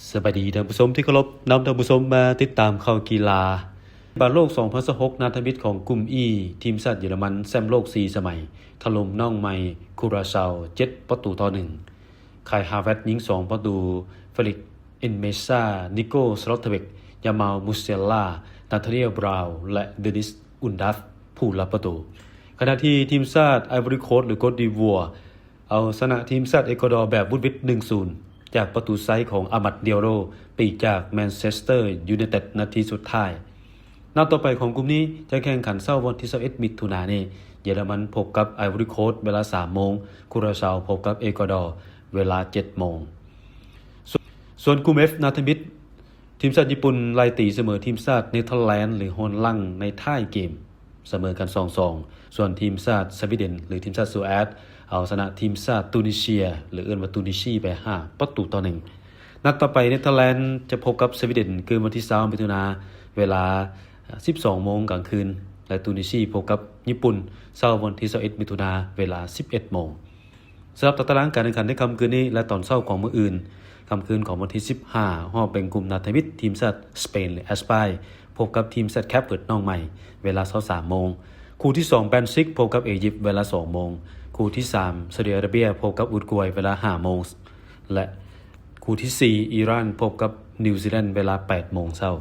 สวัสดีท่านผู้ชมที่เคารพนำท่านผู้ชมมาติดตามข่าวกีฬาบอลโลก2026นาทมิตรของกลุ่ม E ทีมชาติเยอรมันแชมป์โลก4สมัยถล่มน้องใหม่คูราซาว7ประตูต่อ1คายฮาเวร์ตยิง2ประตูเฟลิกซ์เอนเมซ่านิโกสลอตเทเบกยามาลมูเซลล่านาธาเนียลบราวน์และเดนิสอุนดัฟผู้รับประตูขณะที่ทีมชาติไอวอรี่โคสต์หรือโคตดิวัวเอาชนะทีมชาติเอกวาดอร์แบบวุดวิด 1-0 จากประตูไซส์ของอามัดเดียโรปีกจากแมนเชสเตอร์ยูไนเต็ดนาทีสุดท้ายนัดต่อไปของกลุ่มนี้จะแข่งขันเช้าวันที่21มิถุนายนเยอรมันพบกับไอวอรี่โคสต์เวลา 3 โมงคูราซาวพบกับเอกวาดอร์เวลา 7 โมงส่วนกลุ่ม F นาทมิตรทีมชาติญี่ปุ่นไล่ตีเสมอทีมชาติเนเธอร์แลนด์หรือฮอลแลนด์ในท้ายเกมเสมอกัน 2-2 ส่วนทีมชาติสวีเดนหรือทีมชาติสวีเดนเอาชนะทีมชาติตูนิเซียหรือเอิ้นว่าตูนิชีไป5ประตูต่อ1นัดต่อไปเนเธอร์แลนด์จะพบกับสวีเดนคือวันที่20มิถุนายนเวลา 12 โมงกลางคืนและตูนิชีพบกับญี่ปุ่นเช้าวันที่21มิถุนายนเวลา 11 โมงสำหรับตารางการแข่งขันในค่ำคืนนี้และตอนเช้าของมื้ออื่นค่ำคืนของวันที่15ห้อเป็นกลุ่มนาทมิตรทีมชาติสเปนหรือแอสปายพบกับทีมชาติแคปเวิร์ดน้องใหม่เวลา 23 โมงคู่ที่2แบนซิกพบกับอียิปต์เวลา 2 โมงคู่ที่3ซาอุดิอาระเบียพบกับอุรุกวัยเวลา 5 โมงและคู่ที่4อิหร่านพบกับนิวซีแลนด์เวลา 8 โมงเช้า